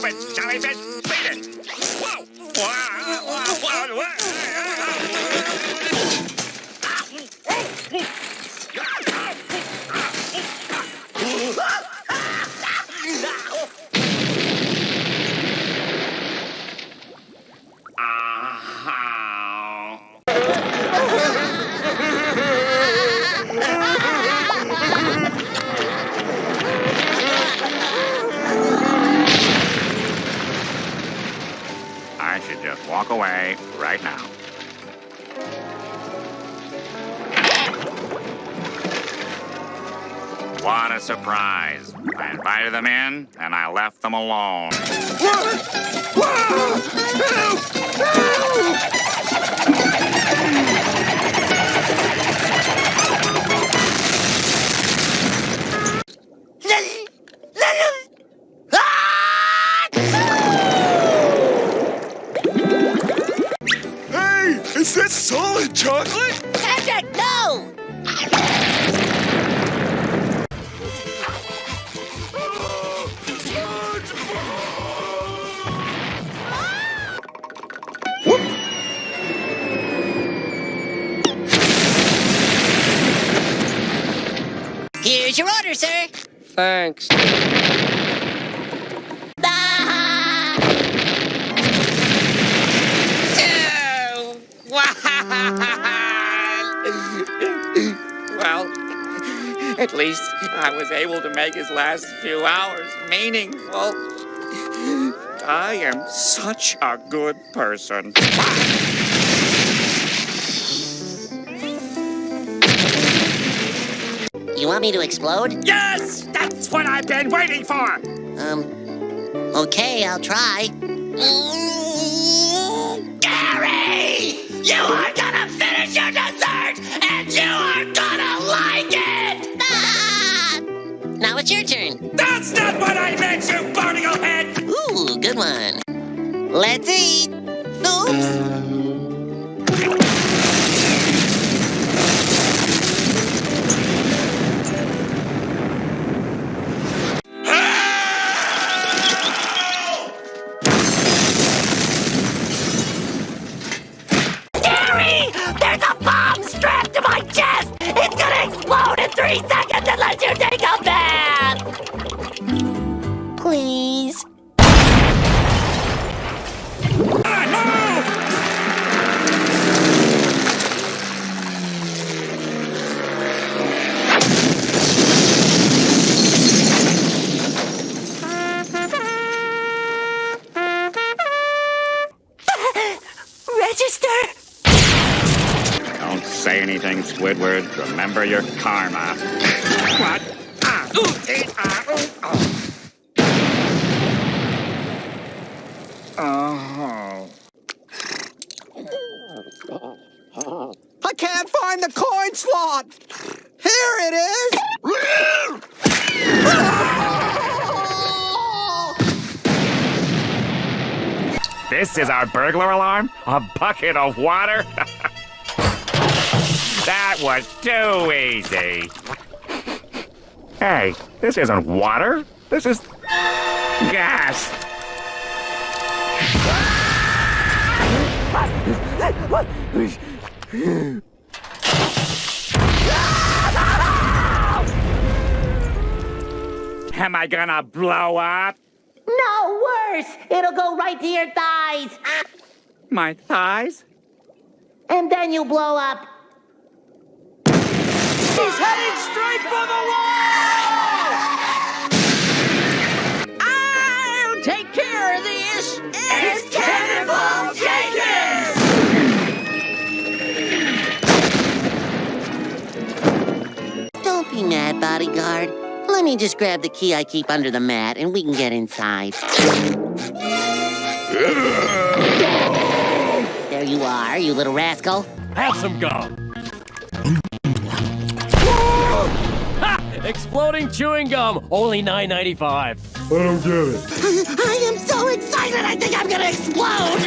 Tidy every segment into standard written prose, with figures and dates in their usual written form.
stupid jellyfish! Beat it! Whoa! I should just walk away right now. What a surprise. I invited them in, and I left them alone. Hey, is that solid chocolate? Patrick, no! Here's your order, sir. Thanks. Ah! Well, at least I was able to make his last few hours meaningful. I am such a good person. You want me to explode? Yes! That's what I've been waiting for! Okay, I'll try. Gary! You are gonna finish your dessert, and you are gonna like it! Ah! Now it's your turn. That's not what I meant, you barnacle head! Ooh, good one. Let's eat. Oops. There's a bomb strapped to my chest! It's gonna explode in 3 seconds unless you take a bath! Please. Register! Don't say anything, Squidward. Remember your karma. What? I can't find the coin slot! Here it is! This is our burglar alarm? A bucket of water? That was too easy. Hey, this isn't water. This is gas. Am I gonna blow up? No, worse. It'll go right to your thighs. My thighs? And then you blow up. He's heading straight for the wall! I'll take care of this! It's Cannonball Jenkins! Don't be mad, bodyguard. Let me just grab the key I keep under the mat and we can get inside. There you are, you little rascal. Have some gum. Exploding chewing gum, only $9.95. I don't get it. I am so excited, I think I'm gonna explode!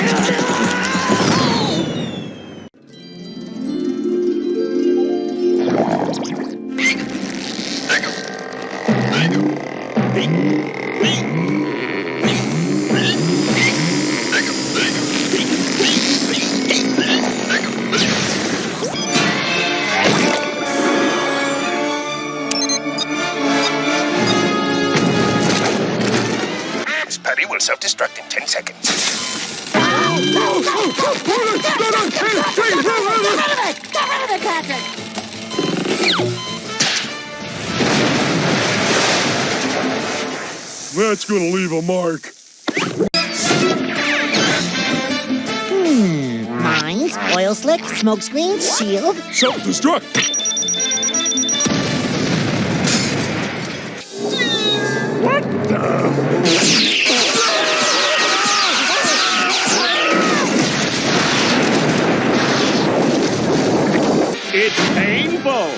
Get rid of it, Patrick! That's gonna leave a mark. Mines, oil slick, smoke screen, shield. Self-destruct. It's painful.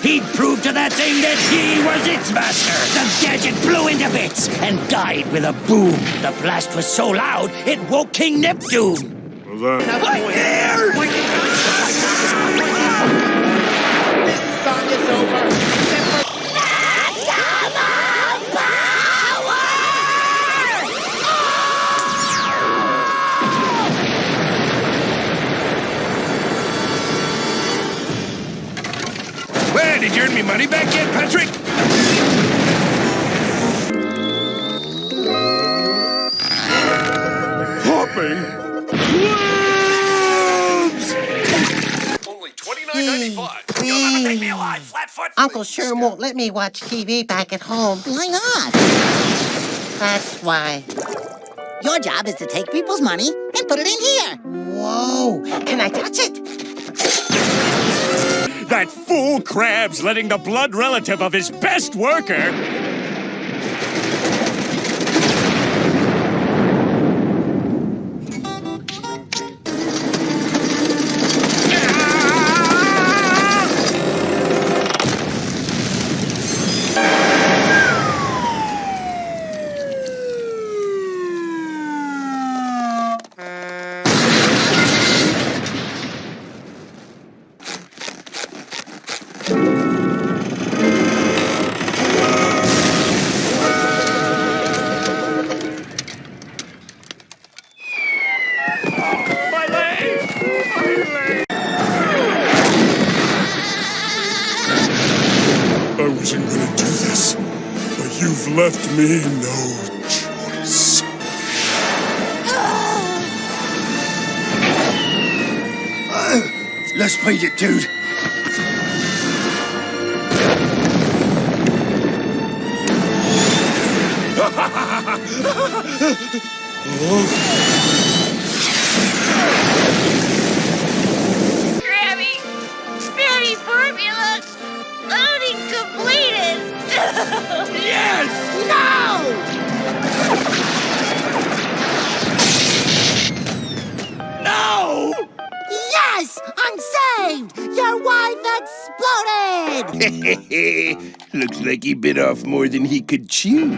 He proved to that thing that he was its master. The gadget blew into bits and died with a boom. The blast was so loud, it woke King Neptune. What's that? Right here! Well, did you earn me money back yet, Patrick? Hopping. Only $29.95. Take me alive, Flatfoot! Uncle Sherm won't let me watch TV back at home. Why not? That's why. Your job is to take people's money and put it in here. Whoa! Can I touch it? That fool Crab's letting the blood relative of his best worker. I wasn't gonna do this, but you've left me no choice. Let's beat it, dude. Grammy, Spirity formula, loading completed. Yes! No! Yes! I'm saved! Your wife exploded! Looks like he bit off more than he could chew.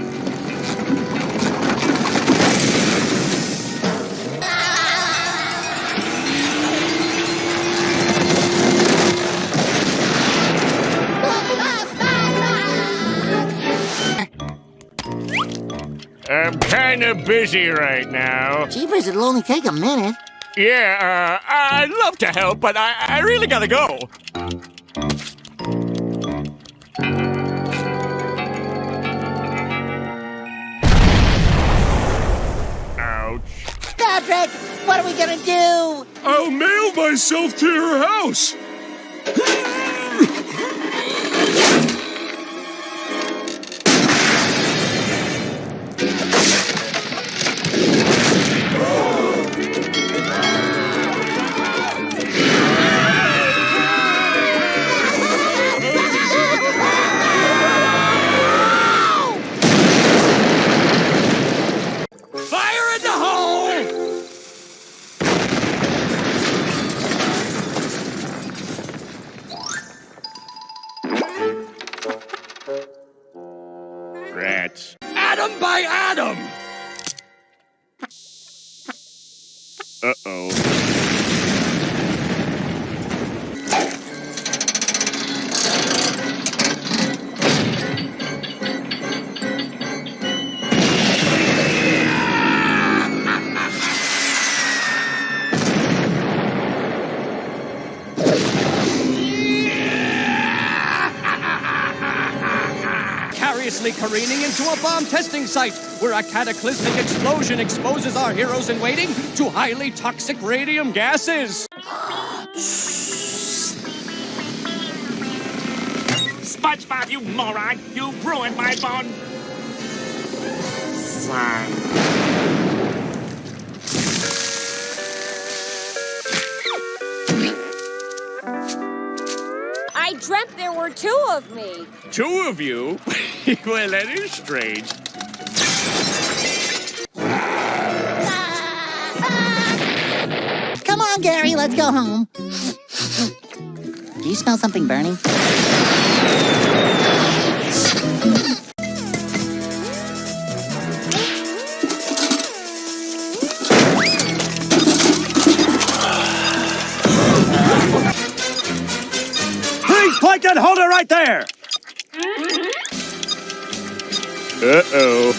I'm kind of busy right now. Jeepers, it'll only take a minute. Yeah, I'd love to help, but I really gotta go. Ouch. Patrick, what are we gonna do? I'll mail myself to your house. Fire in the hole! Rats. Atom by atom! Uh-oh. dangerously careening into a bomb testing site where a cataclysmic explosion exposes our heroes in waiting to highly toxic radium gases. SpongeBob, you moron! You ruined my bone! I dreamt there were two of me. Two of you? Well, that is strange. Come on, Gary, let's go home. Do you smell something burning? Please, Plankton, hold it right there! Uh-oh.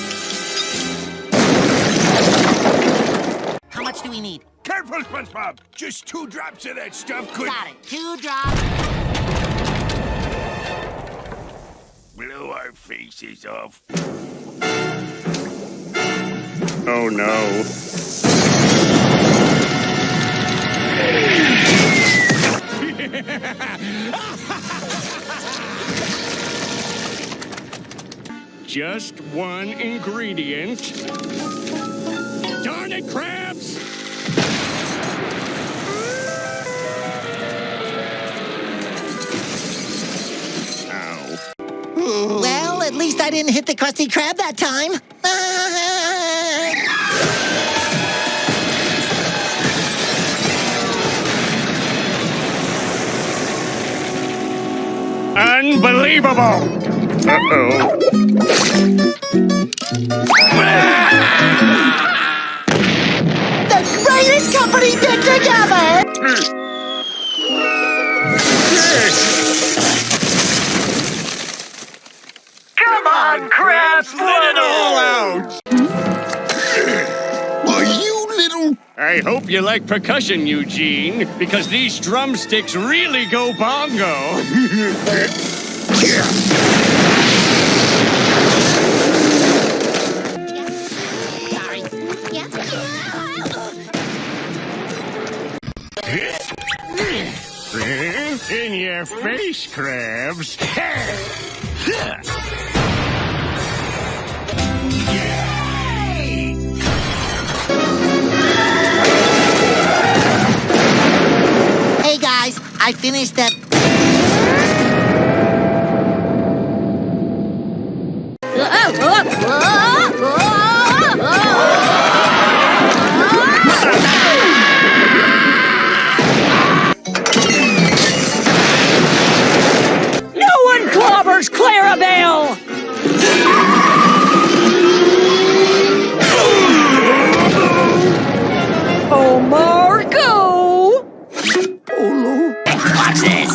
How much do we need? Careful, SpongeBob! Just 2 drops of that stuff could Got it. 2 drops. blow our faces off. Oh no. Just one ingredient. Darn it, crabs! Well, at least I didn't hit the Krusty Krab that time. Unbelievable! Uh-oh. The greatest company picture ever! Come on, crabs! Let it all out! Are you little... I hope you like percussion, Eugene, because these drumsticks really go bongo. Sorry. In your face, crabs! Hey guys, I finished that. No one clobbers Clarabelle! Oh, Marco! Watch this!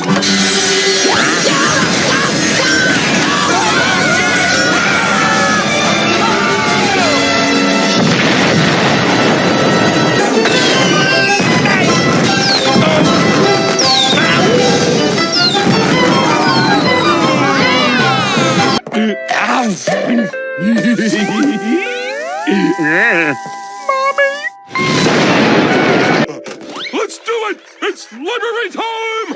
Let's do it! It's library time!